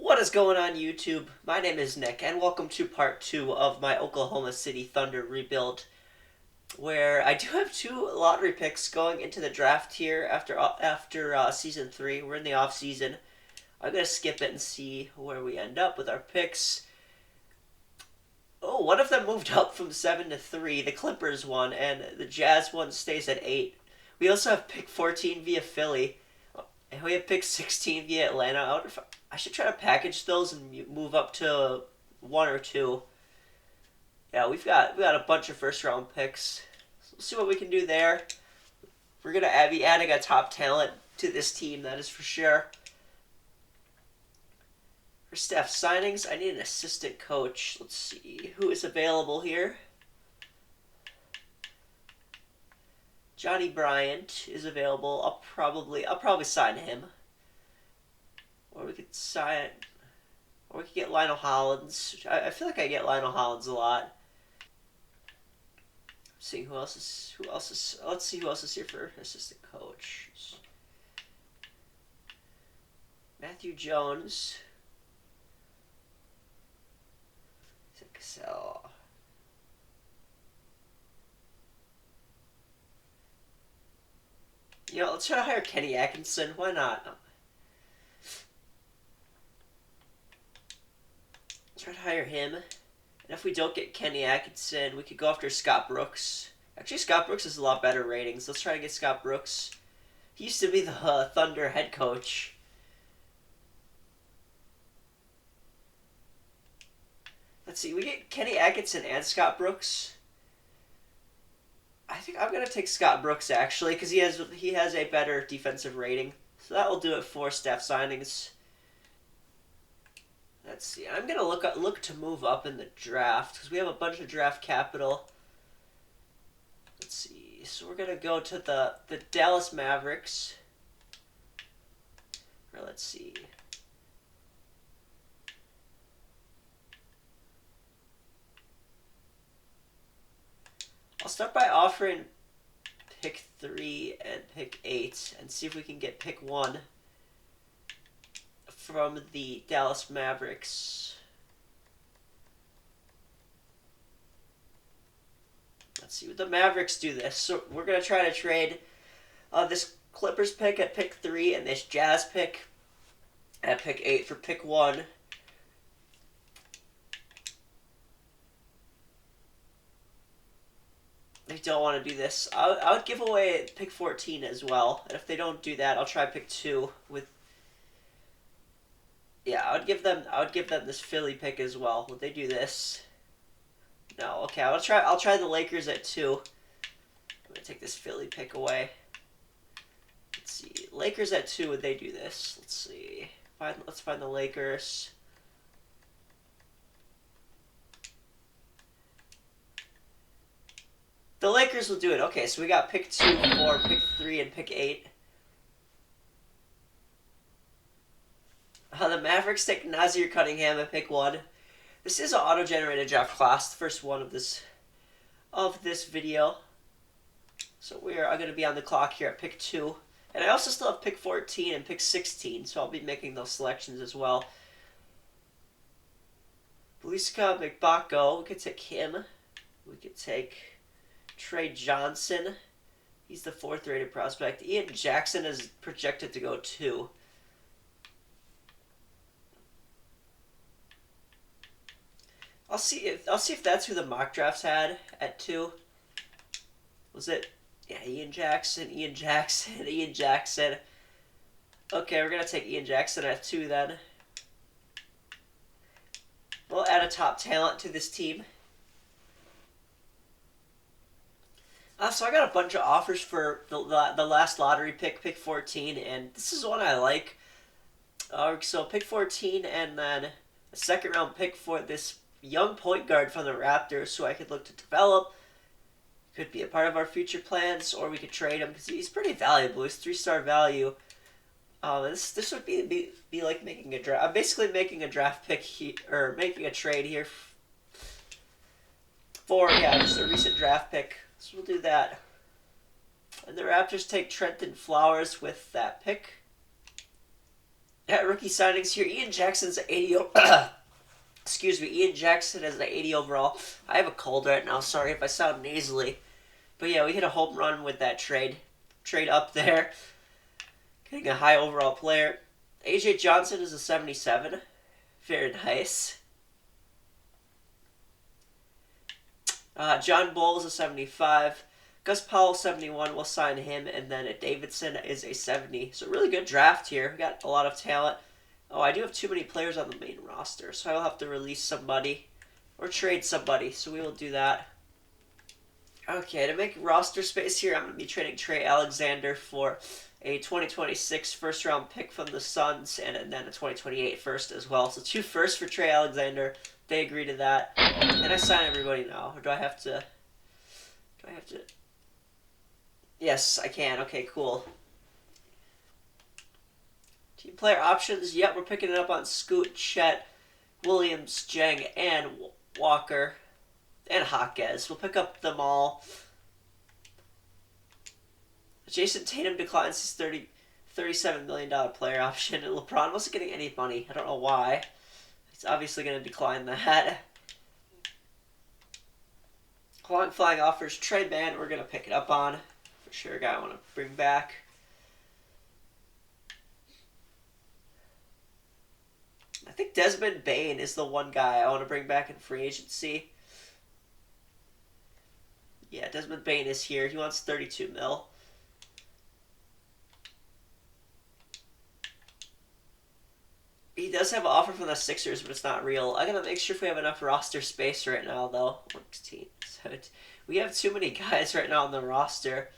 What is going on, YouTube? My name is Nick, and welcome to part 2 of my Oklahoma City Thunder rebuild, where I do have 2 lottery picks going into the draft here after Season 3. We're in the off season. I'm going to skip it and see where we end up with our picks. Oh, one of them moved up from 7 to 3. The Clippers one, and the Jazz one stays at 8. We also have pick 14 via Philly. And we have pick 16 via Atlanta. I should try to package those and move up to 1 or 2. Yeah, we got a bunch of first round picks. So we'll see what we can do there. We're gonna be adding a top talent to this team, that is for sure. For staff signings, I need an assistant coach. Let's see who is available here. Johnny Bryant is available. I'll probably sign him. Or we could get Lionel Hollins. I feel like I get Lionel Hollins a lot. Seeing who else is. Let's see who else is here for assistant coach. Matthew Jones. Cassell. Let's try to hire Kenny Atkinson. Why not? Try to hire him. And if we don't get Kenny Atkinson, we could go after Scott Brooks. Actually, Scott Brooks has a lot better ratings. Let's try to get Scott Brooks. He used to be the Thunder head coach. Let's see. We get Kenny Atkinson and Scott Brooks. I think I'm gonna take Scott Brooks actually because he has a better defensive rating. So that will do it for staff signings. Let's see. I'm gonna look to move up in the draft because we have a bunch of draft capital. Let's see. So we're gonna go to the Dallas Mavericks. Or let's see. I'll start by offering pick 3 and pick 8 and see if we can get pick 1 from the Dallas Mavericks. Let's see what the Mavericks do this. So we're going to try to trade this Clippers pick at pick 3 and this Jazz pick at pick 8 for pick 1. They don't want to do this. I would give away pick 14 as well. And if they don't do that, I'll try pick 2 with. Yeah, I would give them this Philly pick as well. Would they do this? No. Okay, I'll try the Lakers at 2. I'm gonna take this Philly pick away. Let's see. Lakers at 2, would they do this? Let's see. Let's find the Lakers. The Lakers will do it. Okay, so we got pick 2, 4, pick 3, and pick 8. The Mavericks take Nazir Cunningham at pick 1. This is an auto-generated draft class, the first one of this video. So we are going to be on the clock here at pick 2. And I also still have pick 14 and pick 16, so I'll be making those selections as well. Beliska McBako, we could take him. We could take Trey Johnson. He's the 4th rated prospect. Ian Jackson is projected to go 2. I'll see if that's who the mock drafts had at 2. Was it? Yeah, Ian Jackson. Okay, we're gonna take Ian Jackson at 2 then. We'll add a top talent to this team. So I got a bunch of offers for the last lottery pick 14, and this is one I like. So pick 14 and then a second round pick for this young point guard from the Raptors who I could look to develop. Could be a part of our future plans, or we could trade him because he's pretty valuable. He's 3-star value. This would be like making a draft. I'm basically making a draft pick or making a trade here for just a recent draft pick. So we'll do that. And the Raptors take Trenton Flowers with that pick. At rookie signings here, Ian Jackson's 80. Excuse me, Ian Jackson has an 80 overall. I have a cold right now. Sorry if I sound nasally. But yeah, we hit a home run with that trade. Trade up there. Getting a high overall player. AJ Johnson is a 77. Very nice. John Bull is a 75. Gus Powell, 71. We'll sign him. And then Davidson is a 70. So really good draft here. We got a lot of talent. Oh, I do have too many players on the main roster, so I'll have to release somebody or trade somebody, so we will do that. Okay, to make roster space here, I'm going to be trading Trey Alexander for a 2026 first-round pick from the Suns and then a 2028 first as well. So 2 firsts for Trey Alexander. They agree to that. Can I sign everybody now, or do I have to... Yes, I can. Okay, cool. Team player options, yep, we're picking it up on Scoot, Chet, Williams, Jeng, and Walker, and Jaquez. We'll pick up them all. Jason Tatum declines his $37 million player option, and LeBron wasn't getting any money. I don't know why. He's obviously going to decline that. Long flying offers, trade man, we're going to pick it up on. For sure, a guy I want to bring back. I think Desmond Bane is the one guy I want to bring back in free agency. Yeah, Desmond Bane is here. He wants 32 mil. He does have an offer from the Sixers, but it's not real. I gotta make sure if we have enough roster space right now, though. 16, 17. We have too many guys right now on the roster.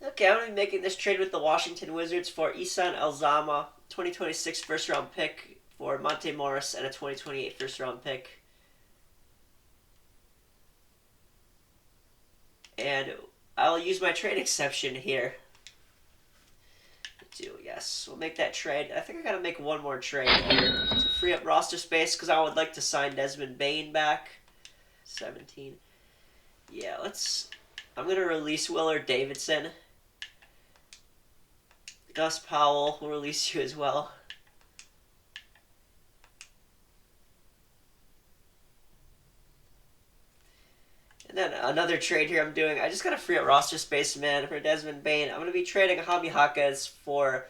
Okay, I'm gonna be making this trade with the Washington Wizards for Isan Elzama, 2026 first-round pick for Monte Morris, and a 2028 first-round pick. And I'll use my trade exception here. Yes, we'll make that trade. I think I gotta make one more trade here to free up roster space because I would like to sign Desmond Bane back. 17. Yeah, I'm gonna release Willard Davidson. Gus Powell will release you as well. And then another trade here I'm doing. I just gotta free up roster space, man, for Desmond Bane. I'm gonna be trading Jaime Jaquez for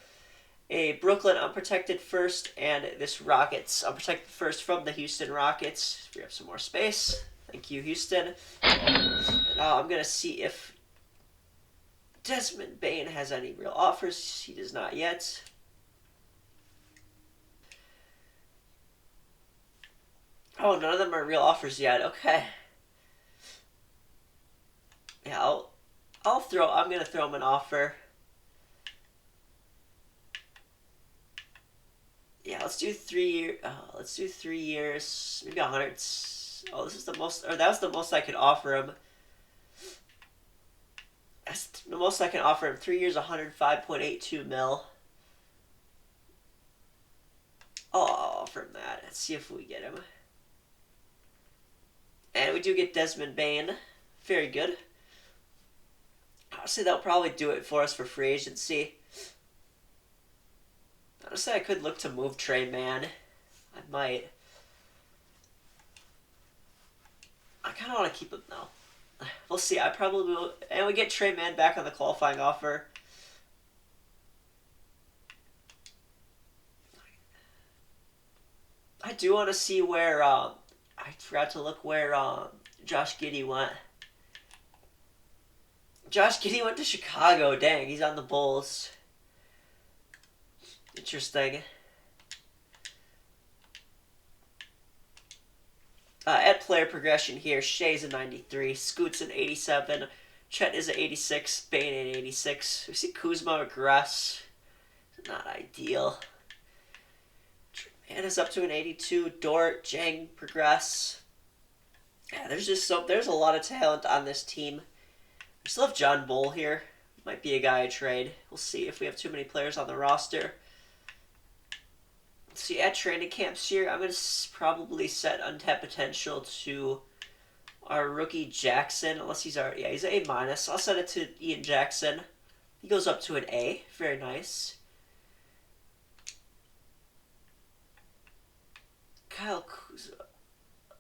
a Brooklyn unprotected first and this Rockets unprotected first from the Houston Rockets. Free up some more space. Thank you, Houston. And now I'm gonna see if Desmond Bane has any real offers. He does not yet. Oh, none of them are real offers yet. Okay. Yeah, I'm gonna throw him an offer. Yeah, let's do 3 years. Let's do 3 years. Maybe 100. Oh, this is the most, or that was the most I could offer him. That's the most I can offer him. 3 years, 105.82 mil. I'll offer him that. Let's see if we get him. And we do get Desmond Bane. Very good. Honestly, that'll probably do it for us for free agency. Honestly, I could look to move Trey Man. I might. I kind of want to keep him though. We'll see. I probably will. And we get Trey Man back on the qualifying offer. I do want to see where. I forgot to look where Josh Giddey went. Josh Giddey went to Chicago. Dang, he's on the Bulls. Interesting. At player progression here, Shea's a 93, Scoot's an 87, Chet is an 86, Bane an 86. We see Kuzma regress. Not ideal. Man is up to an 82. Dort, Jang progress. Yeah, there's a lot of talent on this team. We still have John Bull here. Might be a guy I trade. We'll see if we have too many players on the roster. Let's see, at training camps here, I'm going to probably set untapped potential to our rookie Jackson, unless he's an A-. I'll set it to Ian Jackson. He goes up to an A. Very nice. Kuzma.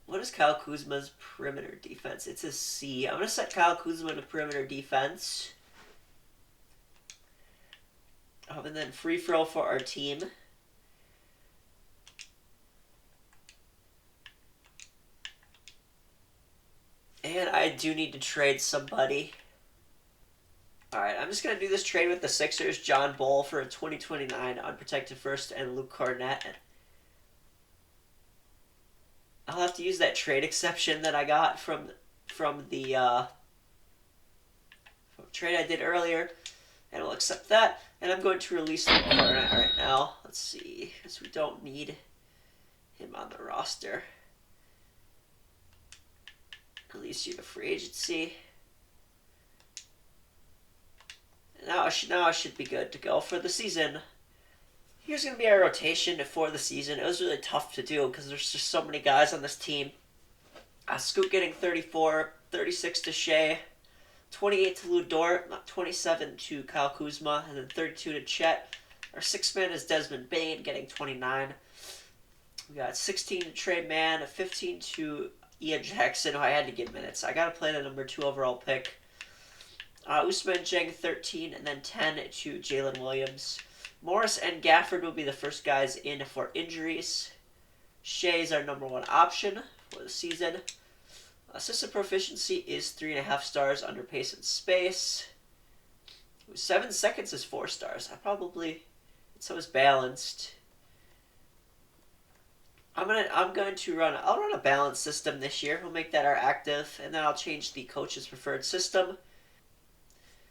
What is Kyle Kuzma's perimeter defense? It's a C. I'm going to set Kyle Kuzma to perimeter defense. And then free throw for our team. And I do need to trade somebody. Alright, I'm just going to do this trade with the Sixers. John Ball for a 2029 unprotected first and Luke Cornett. I'll have to use that trade exception that I got from the trade I did earlier. And we'll accept that. And I'm going to release Luke Cornett right now. Let's see, because we don't need him on the roster. Release you to free agency. Now I should be good to go for the season. Here's going to be our rotation for the season. It was really tough to do because there's just so many guys on this team. Scoot getting 34, 36 to Shea, 28 to Lou Dort, 27 to Kyle Kuzma, and then 32 to Chet. Our sixth man is Desmond Bane getting 29. We got 16 to Trey Mann, 15 to Ian Jackson, who I had to give minutes. I got to play the number 2 overall pick. Usman Jeng 13, and then 10 to Jalen Williams. Morris and Gafford will be the first guys in for injuries. Shea is our number 1 option for the season. Assistant proficiency is 3.5 stars under pace and space. 7 seconds is 4 stars. So it's balanced. I'll run a balanced system this year. We'll make that our active, and then I'll change the coach's preferred system.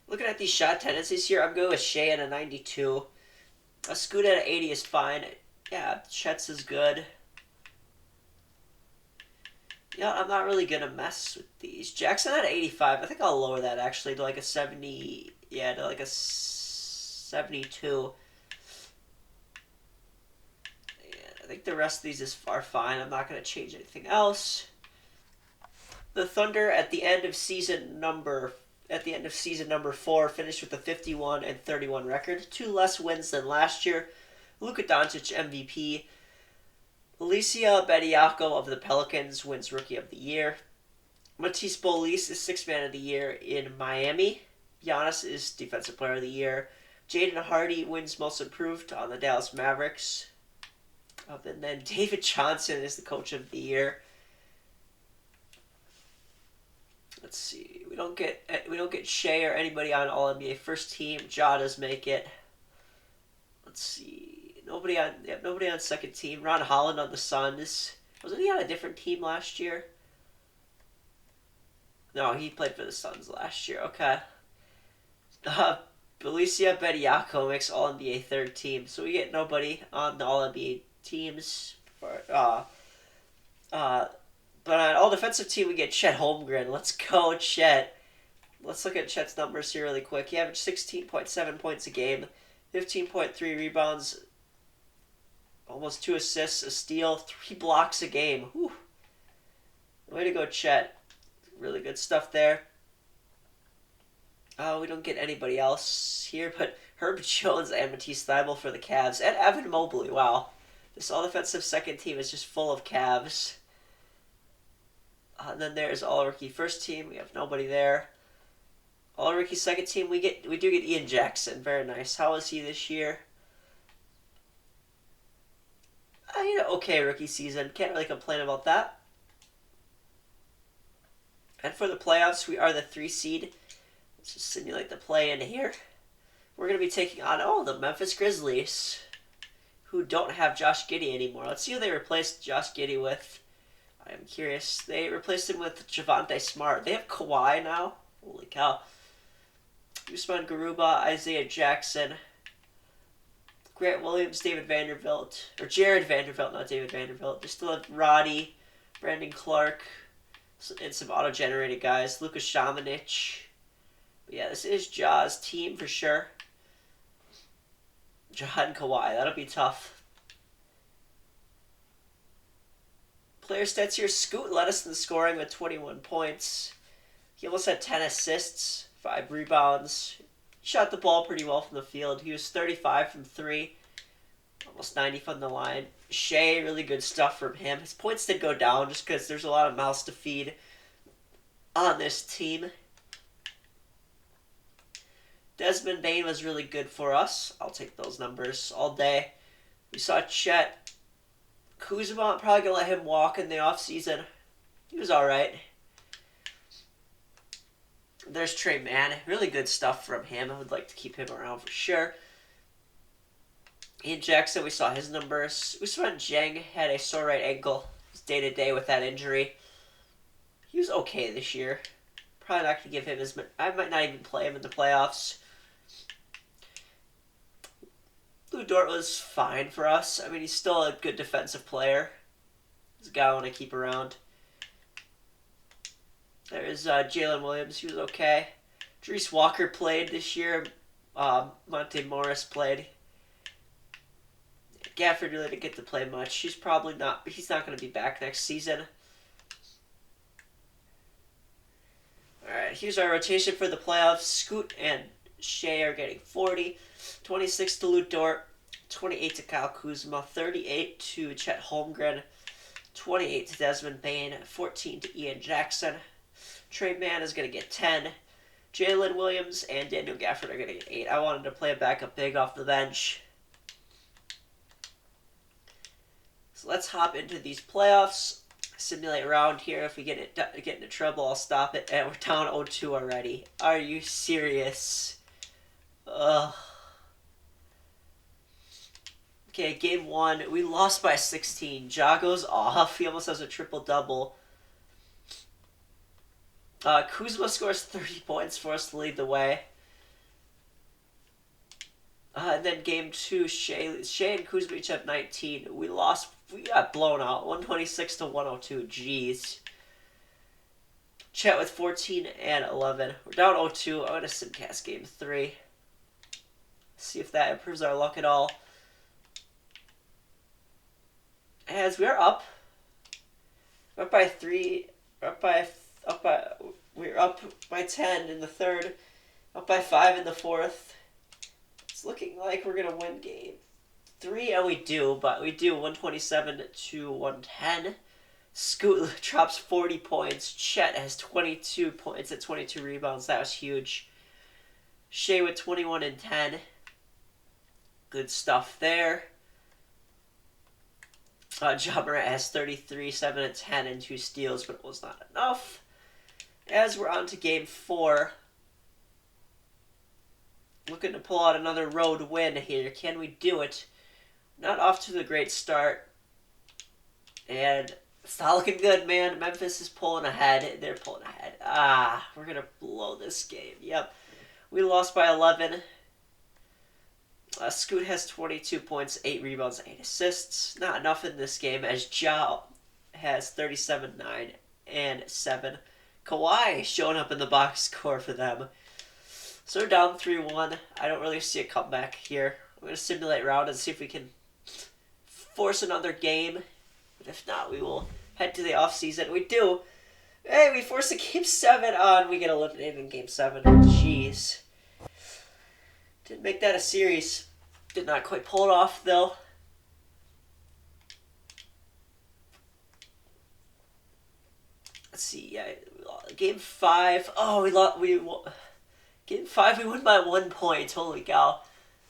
Looking at these shot tendencies here, I'm going with Shea at a 92. A Scoot at an 80 is fine. Yeah, Chet's is good. Yeah, I'm not really going to mess with these. Jackson at 85. I think I'll lower that actually to like a 70. Yeah, to like a 72. Yeah, I think the rest of these are fine. I'm not going to change anything else. The Thunder at the end of season number 4 finished with a 51-31 record, 2 less wins than last year. Luka Doncic MVP. Alicia Bediako of the Pelicans wins Rookie of the Year. Matisse Bolis is 6th Man of the Year in Miami. Giannis is Defensive Player of the Year. Jaden Hardy wins Most Improved on the Dallas Mavericks. And then David Johnson is the Coach of the Year. Let's see. We don't get Shea or anybody on All NBA first team. Ja does make it. Let's see. Nobody on second team. Ron Holland on the Suns. Wasn't he on a different team last year? No, he played for the Suns last year. Okay. Alicia Bediako makes All NBA third team. So we get nobody on the All NBA teams. But on all defensive team, we get Chet Holmgren. Let's go, Chet. Let's look at Chet's numbers here really quick. He averaged 16.7 points a game, 15.3 rebounds, almost 2 assists, a steal, 3 blocks a game. Whew. Way to go, Chet. Really good stuff there. We don't get anybody else here, but Herb Jones and Matisse Thybulle for the Cavs, and Evan Mobley. Wow. This all-defensive second team is just full of Cavs. And then there's all-rookie first team. We have nobody there. All-rookie second team, we do get Ian Jackson. Very nice. How is he this year? Okay rookie season. Can't really complain about that. And for the playoffs, we are the 3 seed. Let's just simulate the play-in here. We're going to be taking on, the Memphis Grizzlies, who don't have Josh Giddey anymore. Let's see who they replaced Josh Giddey with. I am curious. They replaced him with Javonte Smart. They have Kawhi now. Holy cow. Usman Garuba, Isaiah Jackson, Grant Williams, David Vanderbilt. Or Jared Vanderbilt, not David Vanderbilt. They still have Roddy, Brandon Clark, and some auto-generated guys. Lukas Shamanich. But yeah, this is Ja's team for sure. Ja and Kawhi. That'll be tough. Player stats here. Scoot led us in the scoring with 21 points. He almost had 10 assists, 5 rebounds. Shot the ball pretty well from the field. He was 35 from 3. Almost 90 from the line. Shea, really good stuff from him. His points did go down just because there's a lot of mouths to feed on this team. Desmond Bain was really good for us. I'll take those numbers all day. We saw Chet. Kuzma, probably going to let him walk in the offseason. He was all right. There's Trey Mann. Really good stuff from him. I would like to keep him around for sure. Ian Jackson, we saw his numbers. Usman Jang had a sore right ankle. He's day-to-day with that injury. He was okay this year. Probably not going to give him as much. I might not even play him in the playoffs. Lou Dort was fine for us. I mean, he's still a good defensive player. He's a guy I want to keep around. There's Jalen Williams. He was okay. Dries Walker played this year. Monte Morris played. Gafford really didn't get to play much. He's not going to be back next season. Alright, here's our rotation for the playoffs. Scoot and Shea are getting 40. 26 to Lou Dort. 28 to Kyle Kuzma. 38 to Chet Holmgren. 28 to Desmond Bain. 14 to Ian Jackson. Trey Mann is going to get 10. Jalen Williams and Daniel Gafford are going to get 8. I wanted to play a backup big off the bench. So let's hop into these playoffs. Simulate round here. If we get into trouble, I'll stop it. And we're down 0-2 already. Are you serious? Ugh. Okay, game 1. We lost by 16. Ja goes off. He almost has a triple-double. Kuzma scores 30 points for us to lead the way. And then game 2, Shea and Kuzma each have 19. We got blown out. 126 to 102. Jeez. Chet with 14 and 11. We're down 0-2. I'm going to simcast game 3. See if that improves our luck at all. As we're up. We're up by 3. We're up by 10 in the third. Up by 5 in the fourth. It's looking like we're going to win game 3, and we do, but we do 127 to 110. Scoot drops 40 points. Chet has 22 points at 22 rebounds. That was huge. Shea with 21 and 10. Good stuff there. Ja Morant has 33, 7 and 10, and 2 steals, but it was not enough. As we're on to game 4. Looking to pull out another road win here. Can we do it? Not off to the great start. And it's not looking good, man. Memphis is pulling ahead. They're pulling ahead. We're going to blow this game. Yep. We lost by 11. Scoot has 22 points, 8 rebounds, 8 assists. Not enough in this game as Ja has 37, 9, and 7. Kawhi showing up in the box score for them. So we're down 3-1. I don't really see a comeback here. I'm going to simulate round and see if we can force another game. But if not, we will head to the offseason. We do. Hey, we forced a game 7 on. We get eliminated in game 7. Jeez. Didn't make that a series. Did not quite pull it off, though. Let's see. Yeah, game 5. Oh, we game 5, we won by 1 point. Holy cow.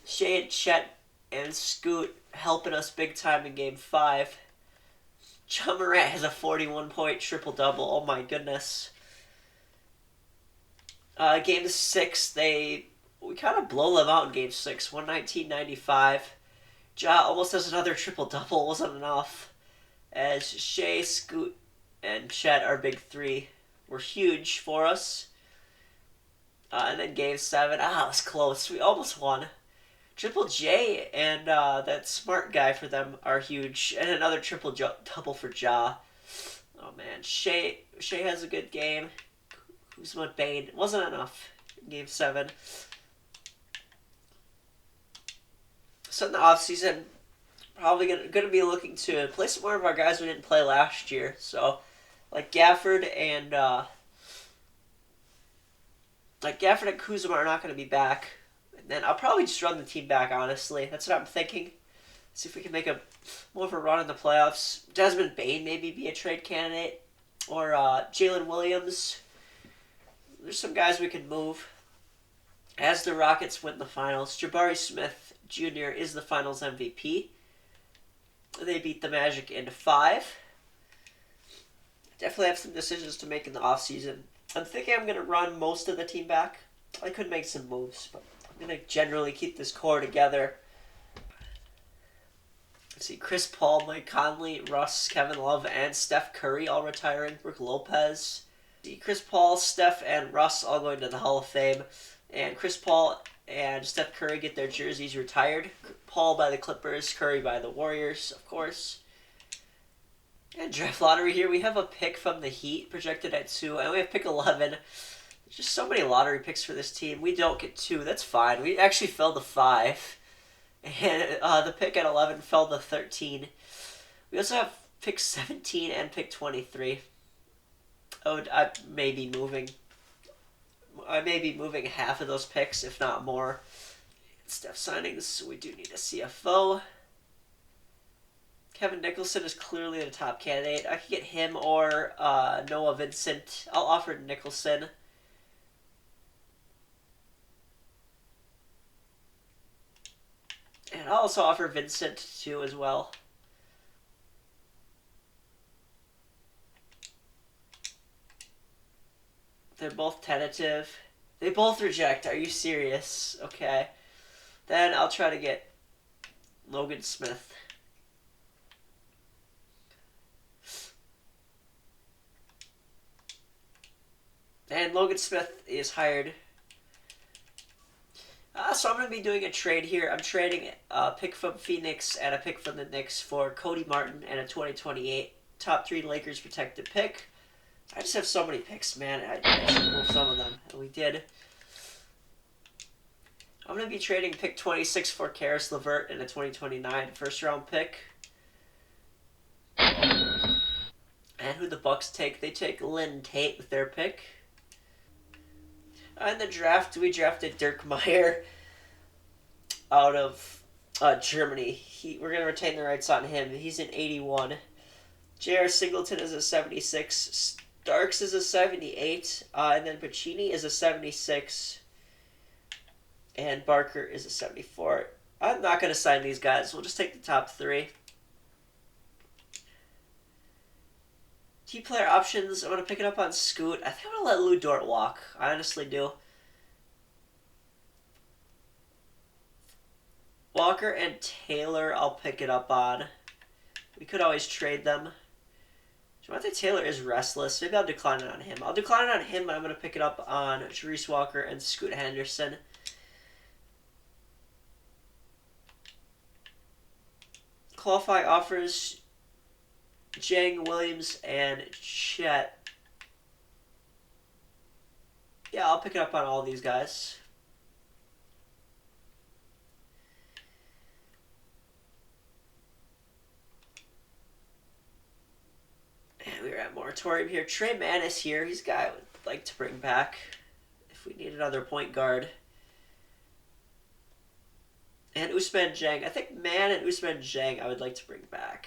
Shea and Chet and Scoot helping us big time in game 5. Ja Morant has a 41-point triple-double. Oh my goodness. Game 6, we kind of blow them out in game 6. 119-95. Ja almost has another triple-double. Wasn't enough. As Shea, Scoot, and Chet, our big 3, were huge for us. And then game 7, it was close. We almost won. Triple J and that smart guy for them are huge. And another triple-double for Ja. Oh, man. Shea has a good game. Kuzma Bain. Wasn't enough in game 7. So in the offseason, probably going to be looking to play some more of our guys we didn't play last year. So, like Gafford and Kuzma are not going to be back. And then I'll probably just run the team back, honestly. That's what I'm thinking. See if we can make a more of a run in the playoffs. Desmond Bain maybe be a trade candidate, or Jalen Williams. There's some guys we can move. As the Rockets win the finals, Jabari Smith Jr. is the finals MVP. They beat the Magic in 5. Definitely have some decisions to make in the offseason. I'm thinking I'm going to run most of the team back. I could make some moves, but I'm going to generally keep this core together. Let's see, Chris Paul, Mike Conley, Russ, Kevin Love, and Steph Curry all retiring. Brook Lopez. See, Chris Paul, Steph, and Russ all going to the Hall of Fame. And Chris Paul and Steph Curry get their jerseys retired. Paul by the Clippers, Curry by the Warriors, of course. And draft lottery here, we have a pick from the Heat projected at 2, and we have pick 11. There's just so many lottery picks for this team. We don't get 2, that's fine. We actually fell to 5. And the pick at 11 fell to 13. We also have pick 17 and pick 23. I may be moving half of those picks, if not more. Steph signings, so we do need a CFO. Kevin Nicholson is clearly the top candidate. I could get him or Noah Vincent. I'll offer Nicholson. And I'll also offer Vincent too as well. They're both tentative. They both reject. Are you serious? Okay. Then I'll try to get Logan Smith. And Logan Smith is hired. So I'm going to be doing a trade here. I'm trading a pick from Phoenix and a pick from the Knicks for Cody Martin and a 2028 top 3 Lakers protected pick. I just have so many picks, man. I should move some of them, and we did. I'm going to be trading pick 26 for Karis LeVert and a 2029 first-round pick. And who the Bucks take? They take Lynn Tate with their pick. In the draft, we drafted Dirk Meyer out of Germany. We're going to retain the rights on him. He's an 81. J.R. Singleton is a 76. Starks is a 78. And then Pacini is a 76. And Barker is a 74. I'm not going to sign these guys. We'll just take the top 3. Key player options, I'm going to pick it up on Scoot. I think I'm going to let Lou Dort walk. I honestly do. Walker and Taylor, I'll pick it up on. We could always trade them. Javante Taylor is restless. Maybe I'll decline it on him. I'll decline it on him, but I'm going to pick it up on Jarice Walker and Scoot Henderson. Qualifying offers Jang, Williams, and Chet. Yeah, I'll pick it up on all these guys. And we're at moratorium here. Trey Mann is here. He's a guy I would like to bring back if we need another point guard. And Ousmane Dieng. I think Mann and Ousmane Dieng I would like to bring back.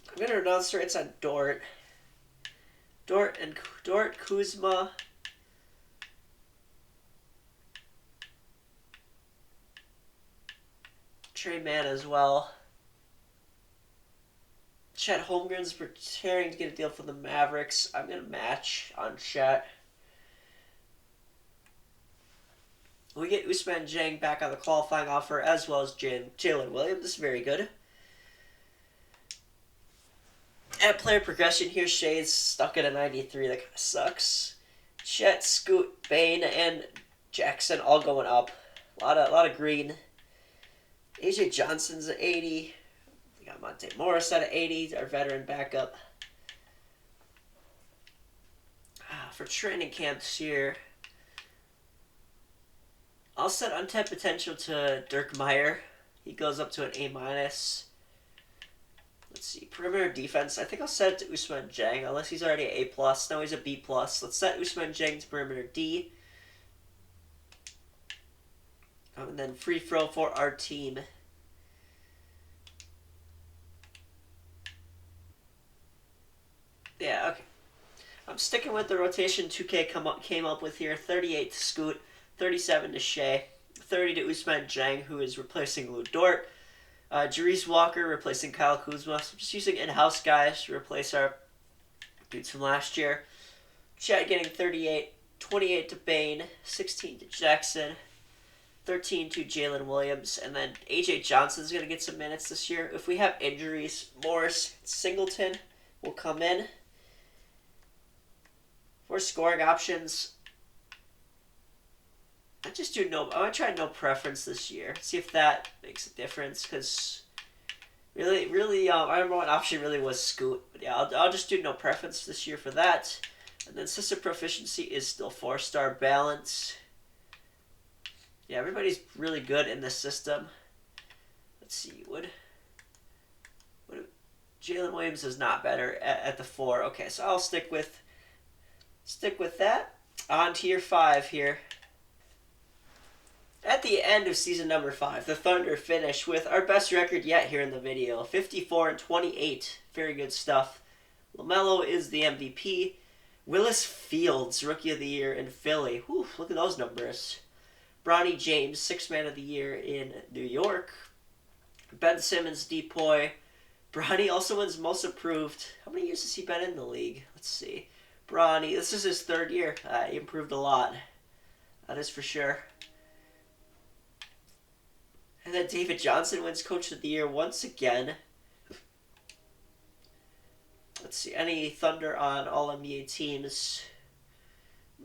I'm going to announce rates on Dort. Dort, Kuzma. Trey Mann as well. Chet Holmgren's preparing to get a deal for the Mavericks. I'm going to match on Chet. We get Ousmane Dieng back on the qualifying offer as well as Jalen Williams. This is very good. At player progression here, Shea's stuck at a 93. That kind of sucks. Chet, Scoot, Bain, and Jackson all going up. A lot of green. AJ Johnson's at 80. We got Monte Morris at 80, our veteran backup. For training camps here, I'll set untapped potential to Dirk Meyer. He goes up to an A-. Let's see, perimeter defense. I think I'll set it to Ousmane Dieng, unless he's already an A+. Now he's a B+. Let's set Ousmane Dieng to perimeter D. And then free throw for our team. Yeah, okay. I'm sticking with the rotation 2K came up with here. 38 to Scoot, 37 to Shea, 30 to Usman Jang, who is replacing Lou Dort. Jarice Walker replacing Kyle Kuzma. So just using in-house guys to replace our dudes from last year. Chet getting 38, 28 to Bane, 16 to Jackson, 13 to Jalen Williams, and then AJ Johnson's going to get some minutes this year. If we have injuries, Morris Singleton will come in. For scoring options, I want to try no preference this year. See if that makes a difference. Because really, our number one option really was Scoot. But yeah, I'll just do no preference this year for that. And then system proficiency is still 4-star balance. Yeah, everybody's really good in this system. Let's see, Jalen Williams is not better at the 4. Okay, so I'll stick with that. On to year 5 here. At the end of season number 5, the Thunder finish with our best record yet here in the video, 54-28. Very good stuff. LaMelo is the MVP. Willis Fields, Rookie of the Year in Philly. Whew, look at those numbers. Bronny James, 6th Man of the Year in New York. Ben Simmons, Depoy. Bronny also wins Most Improved. How many years has he been in the league? Let's see. Bronny, this is his 3rd year. He improved a lot. That is for sure. And then David Johnson wins Coach of the Year once again. Let's see. Any Thunder on All-NBA teams?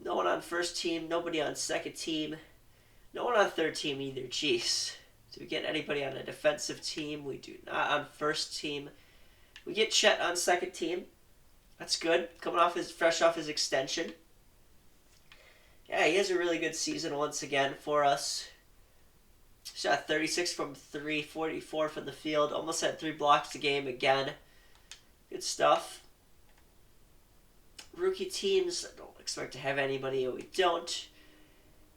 No one on first team. Nobody on second team. No one on third team either. Jeez. Do we get anybody on a defensive team? We do not on first team. We get Chet on second team. That's good. Fresh off his extension. Yeah, he has a really good season once again for us. Shot 36 from 3, 44 from the field. Almost had 3 blocks a game again. Good stuff. Rookie teams, I don't expect to have anybody, we don't.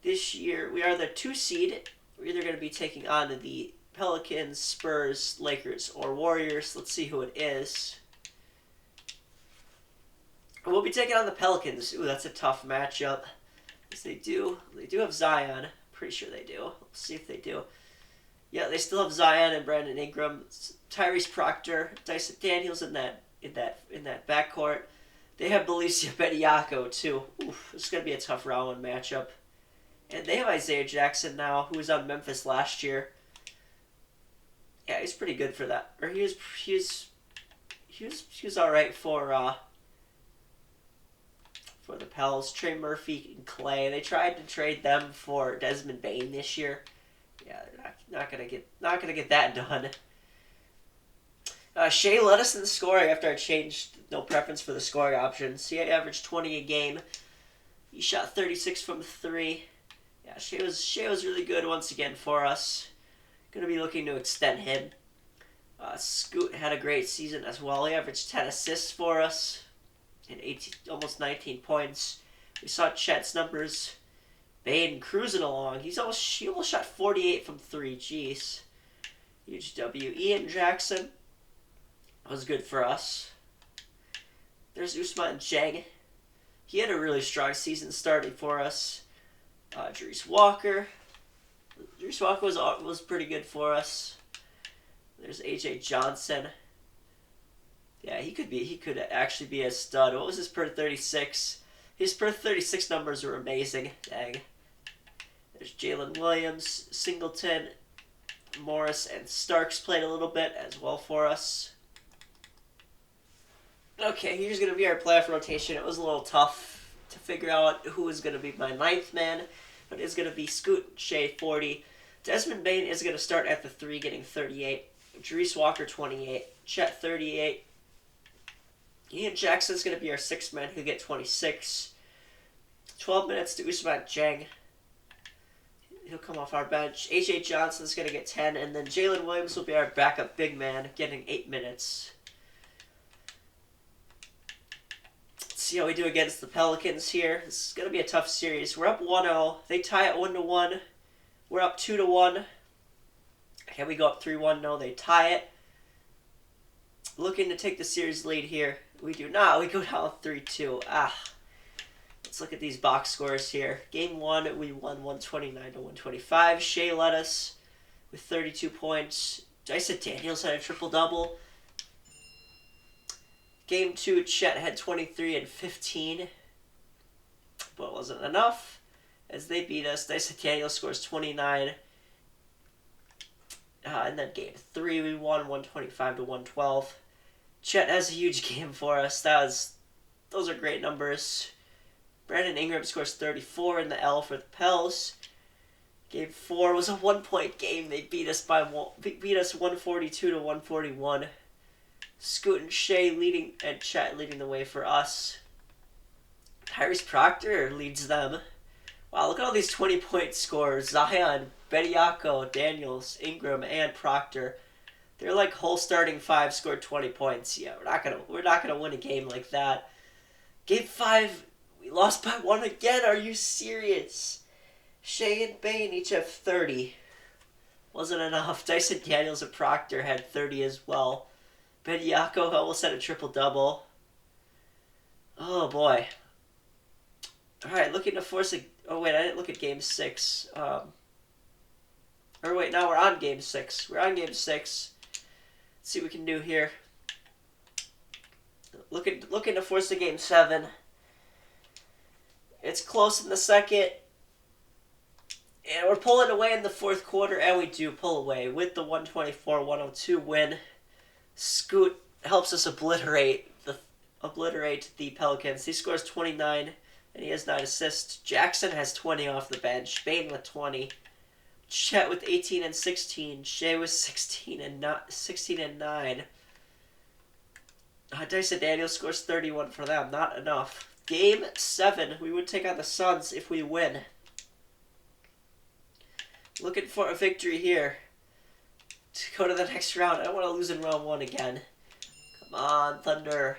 This year, we are the 2 seed. We're either going to be taking on the Pelicans, Spurs, Lakers, or Warriors. Let's see who it is. We'll be taking on the Pelicans. Ooh, that's a tough matchup. Yes, they do have Zion. Pretty sure they do. Let's see if they do. Yeah, they still have Zion and Brandon Ingram, Tyrese Proctor, Dyson Daniels in that backcourt. They have Belicia Bediako too. Oof, this is gonna be a tough round 1 matchup. And they have Isaiah Jackson now, who was on Memphis last year. Yeah, he's pretty good for that. Or he was all right for the Pels. Trey Murphy and Clay. They tried to trade them for Desmond Bane this year. Yeah, they're not gonna get that done. Shea led us in the scoring after I changed no preference for the scoring options. He averaged 20 a game. He shot 36 from 3. Yeah, Shea was really good once again for us. Gonna be looking to extend him. Scoot had a great season as well. He averaged 10 assists for us and almost 19 points. We saw Chet's numbers. Bane cruising along. He almost shot 48 from 3. Jeez. Huge W. Ian Jackson was good for us. There's Usman Jang. He had a really strong season starting for us. Jarice Walker. Jarice Walker was pretty good for us. There's AJ Johnson. Yeah, he could actually be a stud. What was his per 36? His per 36 numbers were amazing. Dang. There's Jalen Williams, Singleton, Morris, and Starks played a little bit as well for us. Okay, here's going to be our playoff rotation. It was a little tough to figure out who was going to be my 9th man, but it's going to be Scoot Shea 40. Desmond Bane is going to start at the 3, getting 38. Jarice Walker 28. Chet 38. Ian Jackson's going to be our 6th man, who get 26. 12 minutes to Usman Jang. He'll come off our bench. AJ Johnson's going to get 10, and then Jalen Williams will be our backup big man, getting 8 minutes. Let's see how we do against the Pelicans here. This is going to be a tough series. We're up 1-0. They tie it 1-1. We're up 2-1. Can we go up 3-1? No, they tie it. Looking to take the series lead here. We do not. We go down 3-2. Let's look at these box scores here. Game 1, we won 129 to 125. Shea led us with 32 points. Dyson Daniels had a triple-double. Game 2, Chet had 23 and 15. But it wasn't enough as they beat us. Dyson Daniels scores 29. And then game 3, we won 125 to 112. Chet has a huge game for us. Those are great numbers. Brandon Ingram scores 34 in the L for the Pels. Game 4 was a 1-point game. They beat us 142 to 141. Scoot and Shea and Chet leading the way for us. Tyrese Proctor leads them. Wow, look at all these 20-point scores. Zion, Bediako, Daniels, Ingram, and Proctor. They're like whole starting 5 scored 20 points. Yeah, we're not gonna win a game like that. Game 5, we lost by 1 again. Are you serious? Shea and Bain each have 30. Wasn't enough. Dyson Daniels and Proctor had 30 as well. Bediako almost had a triple-double. Oh, boy. All right, looking to force a... Oh, wait, I didn't look at Game 6. Now we're on Game 6. We're on Game 6. Let's see what we can do here. Looking to force a Game 7. It's close in the second. And we're pulling away in the fourth quarter, and we do pull away with the 124-102 win. Scoot helps us obliterate the Pelicans. He scores 29, and he has 9 assists. Jackson has 20 off the bench. Bain with 20. Chet with 18 and 16. Shea with 16 and 9. Dyson Daniels scores 31 for them. Not enough. Game 7, we would take on the Suns if we win. Looking for a victory here to go to the next round. I don't want to lose in round 1 again. Come on, Thunder.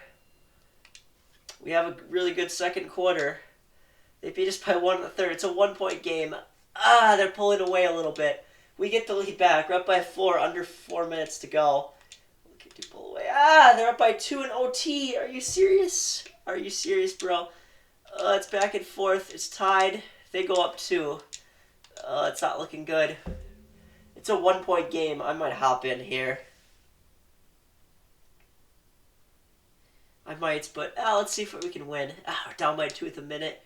We have a really good second quarter. They beat us by 1 in the third. It's a 1-point game. They're pulling away a little bit. We get the lead back. We're up by 4, under 4 minutes to go. We can pull away. They're up by 2 in OT. Are you serious? Are you serious, bro? It's back and forth. It's tied. They go up 2. It's not looking good. It's a 1-point game. I might hop in here. I might, but let's see if we can win. We're down by 2 with a minute.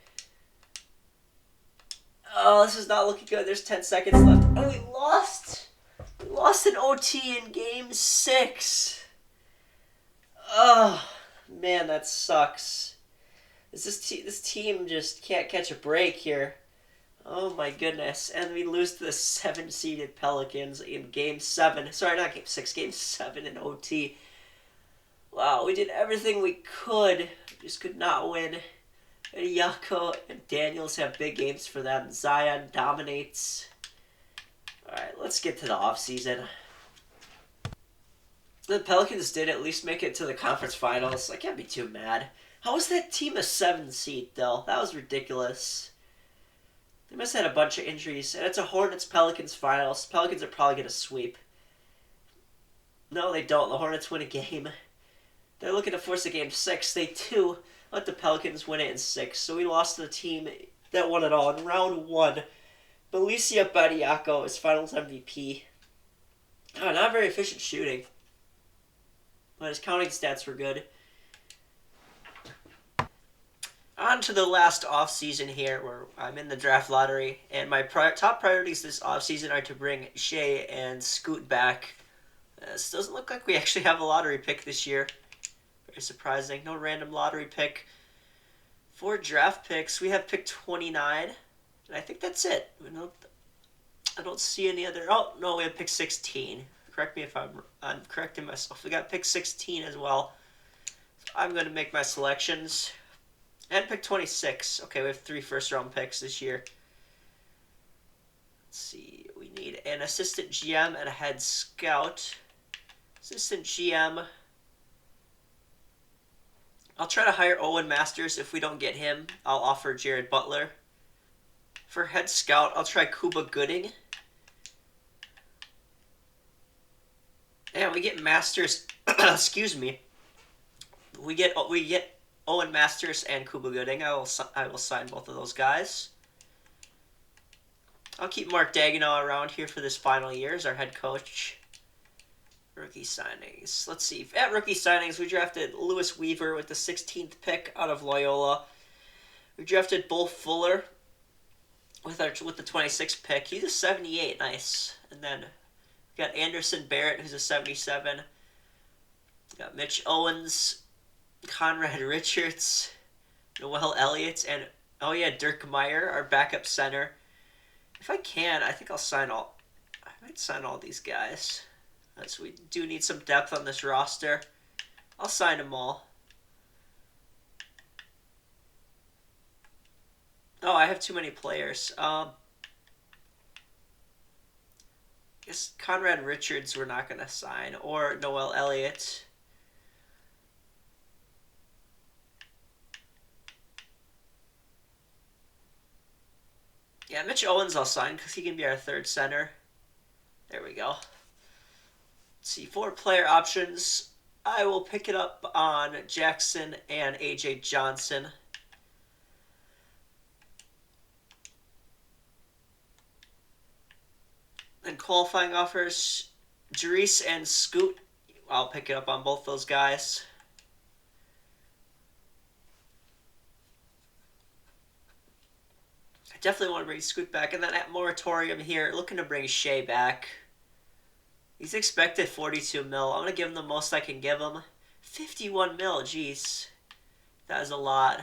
Oh, this is not looking good. There's 10 seconds left. Oh, we lost. We lost an OT in Game 6. Oh, man, that sucks. This team just can't catch a break here. Oh, my goodness. And we lose to the 7-seeded Pelicans in Game 7. Sorry, not Game 6. Game 7 in OT. Wow, we did everything we could. Just could not win. Yako and Daniels have big games for them. Zion dominates. Alright, let's get to the offseason. The Pelicans did at least make it to the conference finals. I can't be too mad. How was that team a 7 seed, though? That was ridiculous. They must have had a bunch of injuries. And it's a Hornets-Pelicans finals. Pelicans are probably going to sweep. No, they don't. The Hornets win a game. They're looking to force a Game 6. They do. Let the Pelicans win it in 6. So we lost to the team that won it all in round 1. Belicia Bediako is finals MVP. Not very efficient shooting. But his counting stats were good. On to the last offseason here, where I'm in the draft lottery. And my top priorities this offseason are to bring Shea and Scoot back. This doesn't look like we actually have a lottery pick this year. Very surprising. No random lottery pick. 4 draft picks. We have pick 29. And I think that's it. I don't see any other... Oh, no, we have pick 16. Correct me if I'm correcting myself. We got pick 16 as well. So I'm going to make my selections. And pick 26. Okay, we have 3 first-round picks this year. Let's see. We need an assistant GM and a head scout. Assistant GM... I'll try to hire Owen Masters. If we don't get him, I'll offer Jared Butler. For head scout, I'll try Cuba Gooding. And we get Masters, excuse me, we get Owen Masters and Cuba Gooding. I will sign both of those guys. I'll keep Mark Daigneault around here for this final year as our head coach. Rookie signings. Let's see. At rookie signings, we drafted Lewis Weaver with the 16th pick out of Loyola. We drafted Bull Fuller with the 26th pick. He's a 78. Nice. And then we got Anderson Barrett, who's a 77. We got Mitch Owens, Conrad Richards, Noel Elliott, and Dirk Meyer, our backup center. If I can, I think I might sign all these guys. As we do need some depth on this roster. I'll sign them all. Oh, I have too many players. Guess Conrad Richards we're not going to sign. Or Noel Elliott. Yeah, Mitch Owens I'll sign because he can be our third center. There we go. Let's see, 4 player options. I will pick it up on Jackson and A.J. Johnson. And qualifying offers, Jerice and Scoot. I'll pick it up on both those guys. I definitely want to bring Scoot back. And then at moratorium here, looking to bring Shea back. He's expected 42 mil. I'm going to give him the most I can give him. 51 mil, jeez. That is a lot.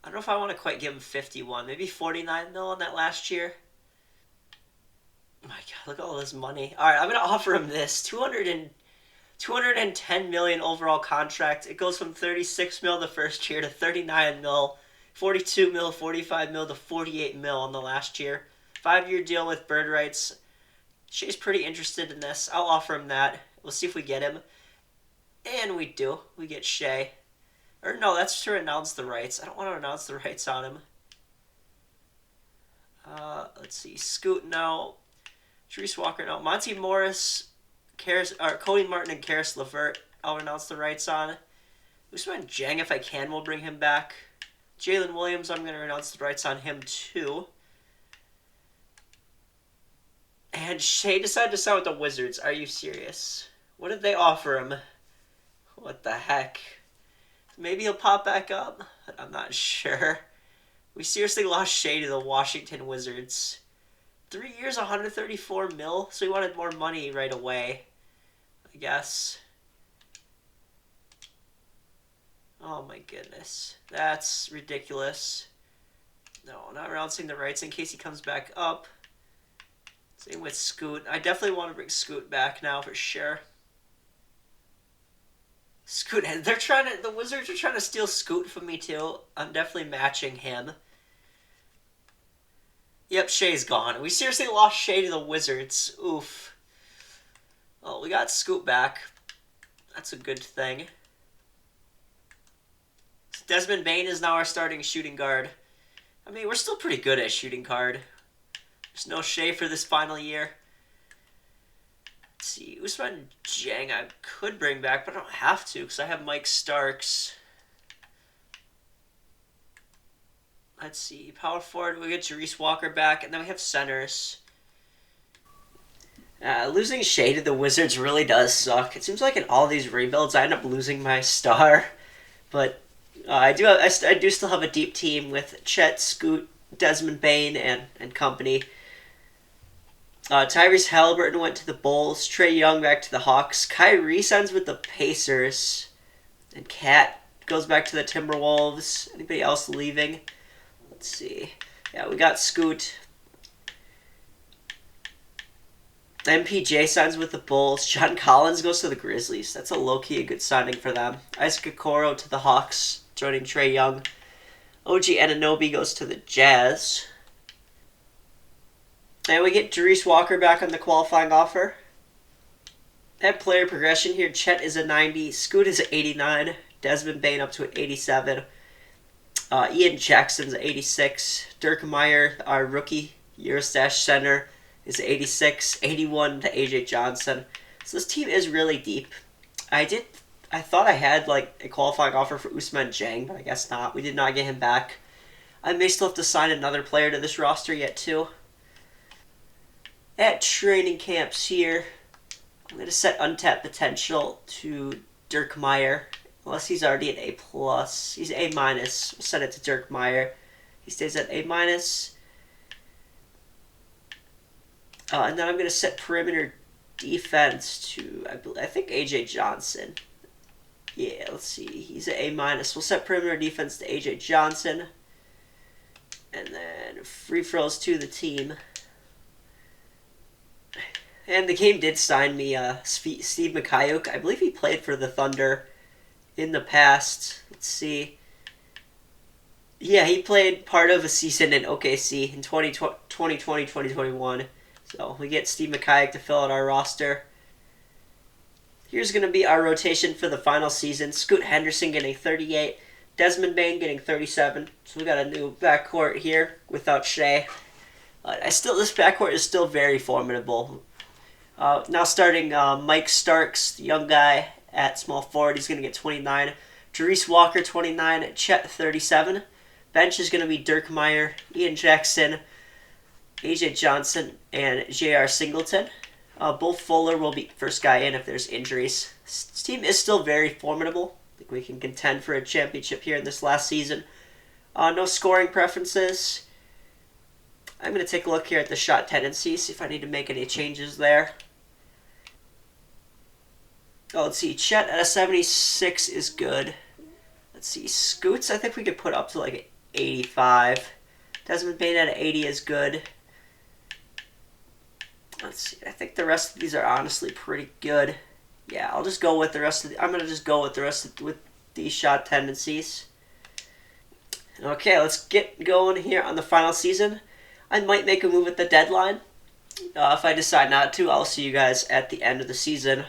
I don't know if I want to quite give him 51. Maybe 49 mil on that last year. Oh my god, look at all this money. Alright, I'm going to offer him this. 210 million overall contract. It goes from 36 mil the first year to 39 mil. 42 mil, 45 mil to 48 mil in the last year. 5-year deal with bird rights. Shea's pretty interested in this. I'll offer him that. We'll see if we get him. And we do. We get Shea. Or no, that's to renounce the rights. I don't want to renounce the rights on him. Let's see. Scoot, no. Jerice Walker, no. Monty Morris, Cody Martin, and Karis LeVert, I'll renounce the rights on. Usman Jang, if I can, will bring him back. Jalen Williams, I'm going to renounce the rights on him too. And Shea decided to sign with the Wizards. Are you serious? What did they offer him? What the heck? Maybe he'll pop back up? I'm not sure. We seriously lost Shea to the Washington Wizards. 3 years, 134 mil? So he wanted more money right away, I guess. Oh my goodness. That's ridiculous. No, not renouncing the rights in case he comes back up. Same with Scoot. I definitely want to bring Scoot back now for sure. Scoot, the Wizards are trying to steal Scoot from me too. I'm definitely matching him. Yep, Shea's gone. We seriously lost Shea to the Wizards. Oof. Well, we got Scoot back. That's a good thing. Desmond Bane is now our starting shooting guard. I mean, we're still pretty good at shooting guard. There's no Shea for this final year. Let's see. Usman Jang I could bring back, but I don't have to because I have Mike Starks. Let's see. Power forward, we get Jerice Walker back, and then we have centers. Losing Shea to the Wizards really does suck. It seems like in all these rebuilds, I end up losing my star. But I do still have a deep team with Chet, Scoot, Desmond Bane, and company. Tyrese Halliburton went to the Bulls. Trae Young back to the Hawks. Kyrie signs with the Pacers. And Cat goes back to the Timberwolves. Anybody else leaving? Let's see. Yeah, we got Scoot. MPJ signs with the Bulls. John Collins goes to the Grizzlies. That's a low-key a good signing for them. Isaac Okoro to the Hawks, joining Trae Young. OG Anunoby goes to the Jazz. And we get Jerice Walker back on the qualifying offer. And player progression here. Chet is a 90. Scoot is an 89. Desmond Bane up to an 87. Ian Jackson's an 86. Dirk Meyer, our rookie Eurostash center, is 86. 81 to AJ Johnson. So this team is really deep. I I thought I had like a qualifying offer for Usman Jang, but I guess not. We did not get him back. I may still have to sign another player to this roster yet too. At training camps here, I'm gonna set untapped potential to Dirk Meyer. Unless he's already an A plus, he's A minus. We'll set it to Dirk Meyer. He stays at A minus. And then I'm gonna set perimeter defense to I think AJ Johnson. Yeah, let's see. He's an A minus. We'll set perimeter defense to AJ Johnson. And then free throws to the team. And the game did sign me Steve Mikhailiuk. I believe he played for the Thunder in the past. Let's see. Yeah, he played part of a season in OKC in 2020, 2021. So we get Steve Mikhailiuk to fill out our roster. Here's going to be our rotation for the final season. Scoot Henderson getting 38. Desmond Bane getting 37. So we got a new backcourt here without Shea. This backcourt is still very formidable. Now starting Mike Starks, the young guy at small forward. He's going to get 29. Jerice Walker, 29. Chet, 37. Bench is going to be Dirk Meyer, Ian Jackson, AJ Johnson, and J.R. Singleton. Bull Fuller will be first guy in if there's injuries. This team is still very formidable. I think we can contend for a championship here in this last season. No scoring preferences. I'm going to take a look here at the shot tendencies, see if I need to make any changes there. Let's see. Chet at a 76 is good. Let's see. Scoots, I think we could put up to like 85. Desmond Bane at 80 is good. Let's see. I think the rest of these are honestly pretty good. Yeah, I'll just go with the rest of I'm going to just go with the rest of with these shot tendencies. Okay, let's get going here on the final season. I might make a move at the deadline. If I decide not to, I'll see you guys at the end of the season.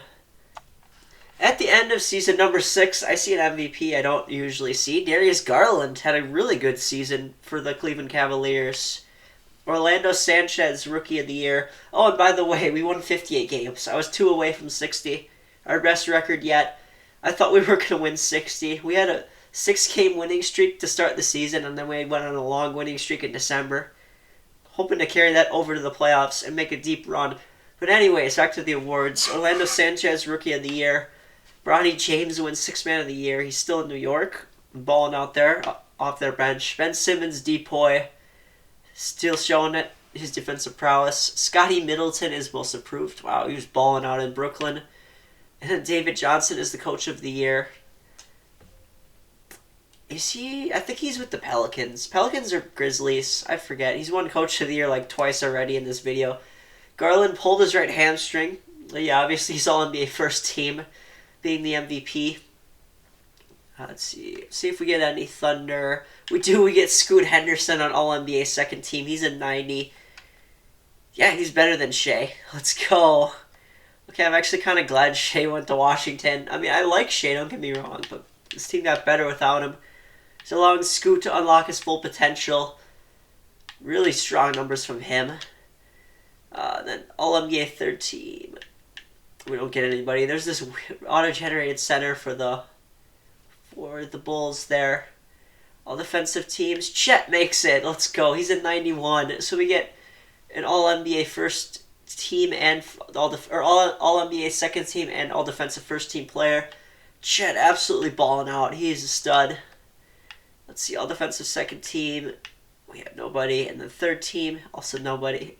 At the end of season number 6, I see an MVP I don't usually see. Darius Garland had a really good season for the Cleveland Cavaliers. Orlando Sanchez, Rookie of the Year. Oh, and by the way, we won 58 games. I was 2 away from 60. Our best record yet. I thought we were going to win 60. We had a 6-game winning streak to start the season, and then we went on a long winning streak in December. Hoping to carry that over to the playoffs and make a deep run. But anyways, back to the awards. Orlando Sanchez, Rookie of the Year. Bronny James wins 6th Man of the Year. He's still in New York, balling out there off their bench. Ben Simmons, Depoy, still showing it, his defensive prowess. Scotty Middleton is most improved. Wow, he was balling out in Brooklyn. And then David Johnson is the Coach of the Year. Is he? I think he's with the Pelicans. Pelicans or Grizzlies? I forget. He's won Coach of the Year like twice already in this video. Garland pulled his right hamstring. Yeah, obviously he's All-NBA first team, being the MVP. Let's see. See if we get any Thunder. We do. We get Scoot Henderson on All-NBA second team. He's a 90. Yeah, he's better than Shea. Let's go. Okay, I'm actually kind of glad Shea went to Washington. I mean, I like Shea, don't get me wrong, but this team got better without him. He's allowing Scoot to unlock his full potential. Really strong numbers from him. Then All-NBA third team. We don't get anybody. There's this auto-generated center for the Bulls there. All defensive teams. Chet makes it. Let's go. He's a 91. So we get an All-NBA first team and All-NBA second team and All Defensive first team player. Chet absolutely balling out. He's a stud. Let's see. All Defensive second team. We have nobody. And then third team. Also nobody.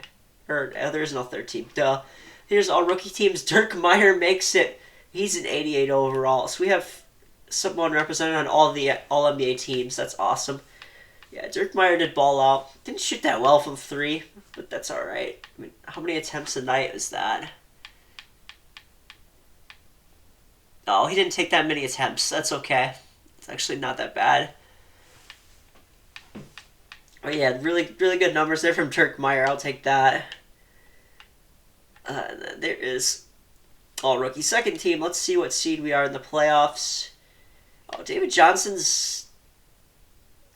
There is no third team. Duh. Here's all rookie teams. Dirk Meyer makes it. He's an 88 overall. So we have someone represented on all the All-NBA teams. That's awesome. Yeah, Dirk Meyer did ball out. Didn't shoot that well from 3, but that's alright. I mean, how many attempts a night is that? Oh, he didn't take that many attempts. That's okay. It's actually not that bad. Oh yeah, really, really good numbers there from Dirk Meyer. I'll take that. And then there is all rookie second team. Let's see what seed we are in the playoffs. Oh, David Johnson's.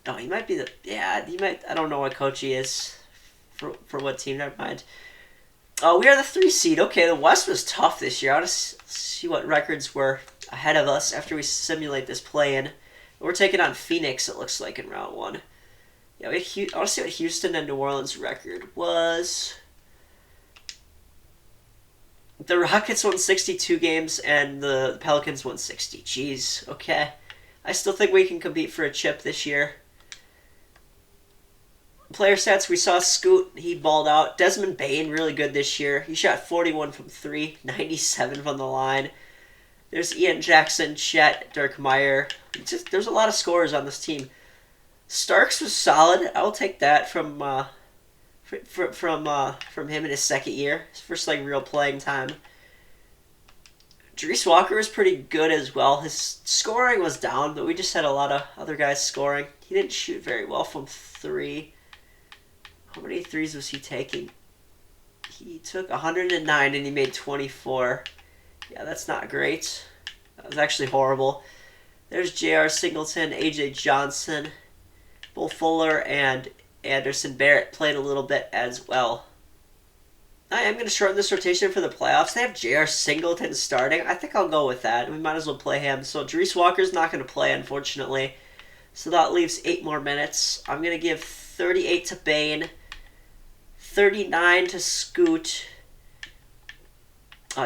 Oh, he might be the. Yeah, he might. I don't know what coach he is for what team. Never mind. Oh, we are the 3 seed. Okay, the West was tough this year. I want to see what records were ahead of us after we simulate this play-in. We're taking on Phoenix, it looks like, in round 1. Yeah, I want to see what Houston and New Orleans' record was. The Rockets won 62 games, and the Pelicans won 60. Jeez, okay. I still think we can compete for a chip this year. Player stats, we saw Scoot, he balled out. Desmond Bane, really good this year. He shot 41 from 3, 97 from the line. There's Ian Jackson, Chet, Dirk Meyer. There's a lot of scorers on this team. Starks was solid. I'll take that from him in his second year. His first real playing time. Jerice Walker was pretty good as well. His scoring was down, but we just had a lot of other guys scoring. He didn't shoot very well from 3. How many threes was he taking? He took 109 and he made 24. Yeah, that's not great. That was actually horrible. There's J.R. Singleton, A.J. Johnson, Bull Fuller, and Anderson Barrett played a little bit as well. I am going to shorten this rotation for the playoffs. They have J.R. Singleton starting. I think I'll go with that. We might as well play him. So Jerice Walker's not going to play, unfortunately. So that leaves 8 more minutes. I'm going to give 38 to Bane, 39 to Scoot.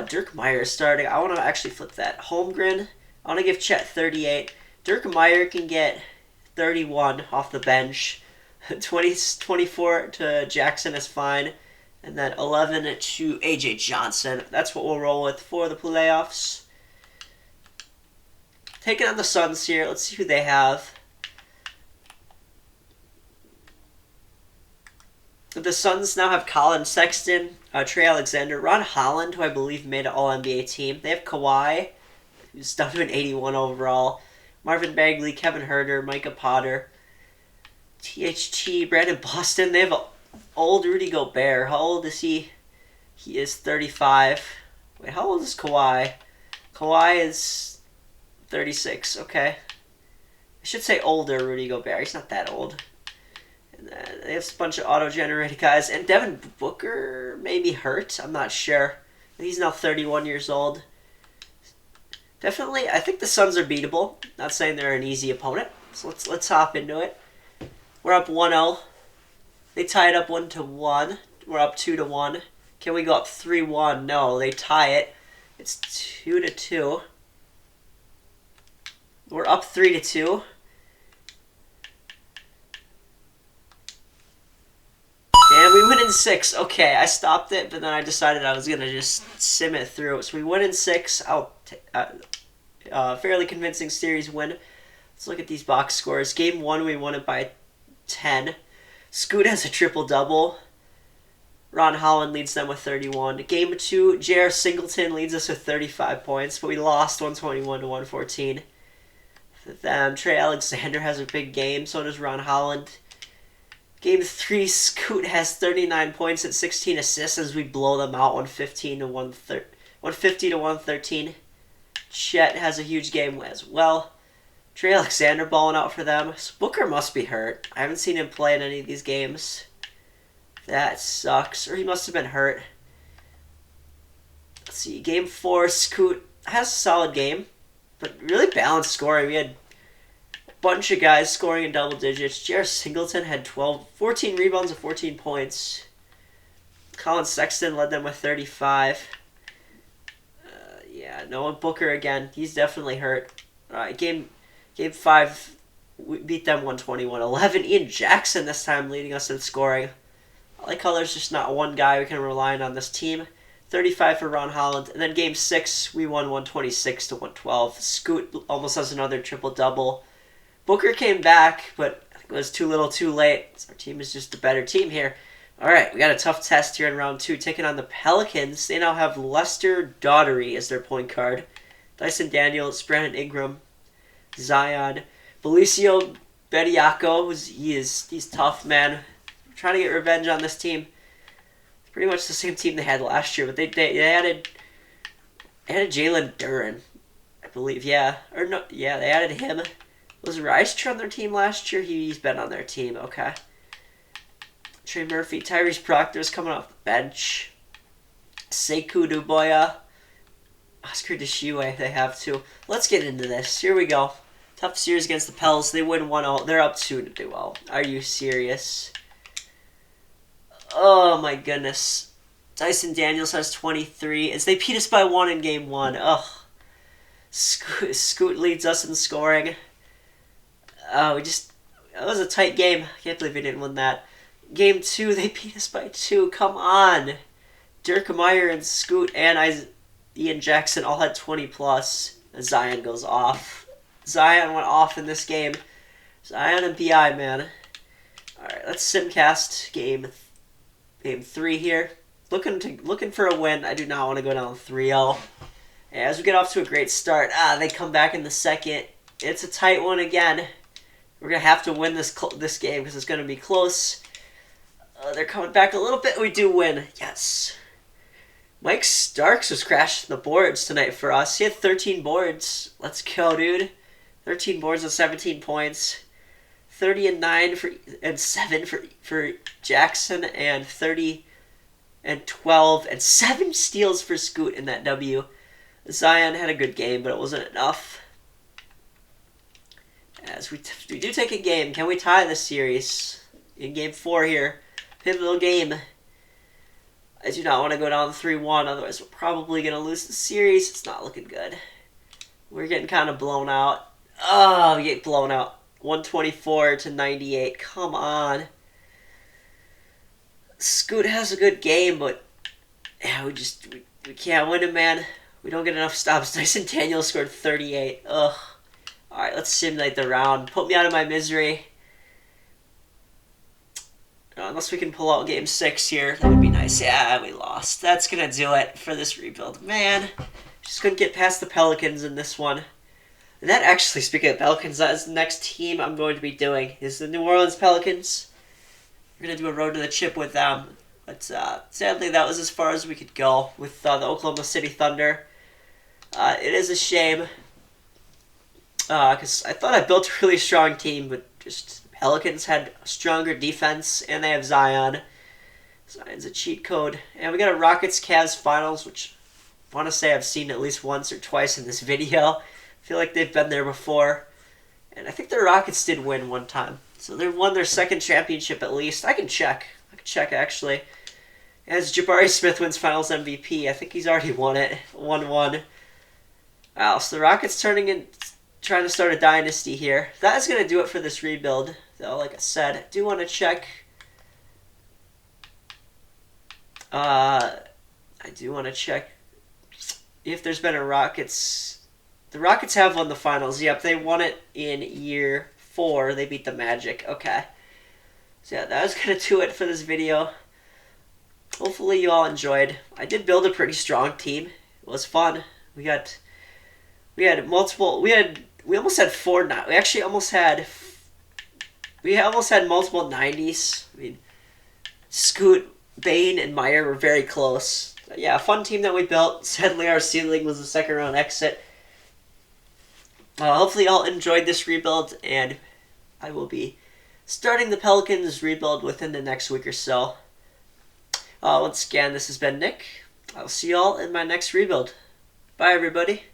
Dirk Meyer starting. I want to actually flip that. Holmgren, I want to give Chet 38. Dirk Meyer can get 31 off the bench. 24 to Jackson is fine. And then 11 to A.J. Johnson. That's what we'll roll with for the playoffs. Taking on the Suns here. Let's see who they have. The Suns now have Colin Sexton, Trey Alexander, Ron Holland, who I believe made an All-NBA team. They have Kawhi, who's down to an 81 overall. Marvin Bagley, Kevin Huerter, Micah Potter, THT, Brandon Boston. They have old Rudy Gobert. How old is he? He is 35. Wait, how old is Kawhi? Kawhi is 36. Okay. I should say older Rudy Gobert. He's not that old. And then they have a bunch of auto-generated guys. And Devin Booker may be hurt. I'm not sure. He's now 31 years old. Definitely, I think the Suns are beatable. Not saying they're an easy opponent. So let's hop into it. We're up 1-0. They tied up 1-1. We're up 2-1. Can we go up 3-1? No, they tie it. It's 2-2. We're up 3-2. And we win in 6. Okay, I stopped it, but then I decided I was going to just sim it through. So we win in 6. Fairly convincing series win. Let's look at these box scores. Game 1, we won it by 10. Scoot has a triple-double. Ron Holland leads them with 31. Game 2, J.R. Singleton leads us with 35 points, but we lost 121-114. For them, Trey Alexander has a big game, so does Ron Holland. Game 3, Scoot has 39 points and 16 assists as we blow them out 150-113. Chet has a huge game as well. Trey Alexander balling out for them. Booker must be hurt. I haven't seen him play in any of these games. That sucks. Or he must have been hurt. Let's see. Game 4, Scoot has a solid game, but really balanced scoring. We had a bunch of guys scoring in double digits. J.R. Singleton had 14 rebounds and 14 points. Colin Sexton led them with 35. Noah Booker again. He's definitely hurt. All right, game 5, we beat them 121-11. Ian Jackson this time leading us in scoring. I like how there's just not one guy we can rely on this team. 35 for Ron Holland. And then game 6, we won 126-112. Scoot almost has another triple-double. Booker came back, but it was too little too late. Our team is just a better team here. All right, we got a tough test here in round 2, taking on the Pelicans. They now have Lester Daugherty as their point guard. Dyson Daniels, Brandon Ingram, Zion, Felicio Bediako. He's tough, man. We're trying to get revenge on this team. It's pretty much the same team they had last year, but they added Jalen Duren, I believe. Yeah, or no, yeah, they added him. Was Reister on their team last year? He's been on their team. Okay. Trey Murphy, Tyrese Proctor's coming off the bench. Sekou Doumbouya, Oscar DeShiwe they have too. Let's get into this. Here we go. Tough series against the Pels. They win 1-0. They're up 2-0. Are you serious? Oh my goodness. Dyson Daniels has 23 as they beat us by 1 in game 1. Ugh. Scoot leads us in scoring. That was a tight game. I can't believe we didn't win that. Game 2, they beat us by 2. Come on. Dirk Meyer and Scoot and Ian Jackson all had 20 plus. Zion goes off. Zion went off in this game. Zion and BI, man. Alright, let's simcast game 3 here. Looking for a win. I do not want to go down 3-0. As we get off to a great start, they come back in the second. It's a tight one again. We're going to have to win this game because it's going to be close. They're coming back a little bit. We do win. Yes. Mike Starks was crashing the boards tonight for us. He had 13 boards. Let's go, dude. 13 boards with 17 points. 30 and 9 and 7 for Jackson, and 30 and 12 and 7 steals for Scoot in that W. Zion had a good game, but it wasn't enough. As we do take a game, can we tie this series in game 4 here? Pivotal game. I do not want to go down 3-1, otherwise we're probably going to lose the series. It's not looking good. We're getting kind of blown out. Oh, we get blown out. 124-98. Come on. Scoot has a good game, but yeah, we can't win it, man. We don't get enough stops. Dyson Daniels scored 38. Ugh. Alright, let's simulate the round. Put me out of my misery. Unless we can pull out game 6 here. That would be nice. Yeah, we lost. That's going to do it for this rebuild. Man, just couldn't get past the Pelicans in this one. And that actually, speaking of Pelicans, that is the next team I'm going to be doing. Is the New Orleans Pelicans. We're going to do a road to the chip with them. But sadly, that was as far as we could go with the Oklahoma City Thunder. It is a shame. Because I thought I built a really strong team, but just Pelicans had a stronger defense, and they have Zion. Zion's a cheat code. And we got a Rockets-Cavs finals, which I want to say I've seen at least once or twice in this video. I feel like they've been there before. And I think the Rockets did win one time. So they won their second championship at least. I can check, actually. As Jabari Smith wins finals MVP, I think he's already won it. 1-1. Wow, so the Rockets trying to start a dynasty here. That is going to do it for this rebuild, though, like I said. I do want to check. If there's been a Rockets. The Rockets have won the finals. Yep, they won it in year 4. They beat the Magic. Okay. So yeah, that was going to do it for this video. Hopefully you all enjoyed. I did build a pretty strong team. It was fun. We almost had multiple 90s. I mean, Scoot, Bain, and Meyer were very close. But yeah, a fun team that we built. Sadly, our ceiling was a second round exit. Hopefully, you all enjoyed this rebuild, and I will be starting the Pelicans rebuild within the next week or so. Once again, this has been Nick. I'll see you all in my next rebuild. Bye, everybody.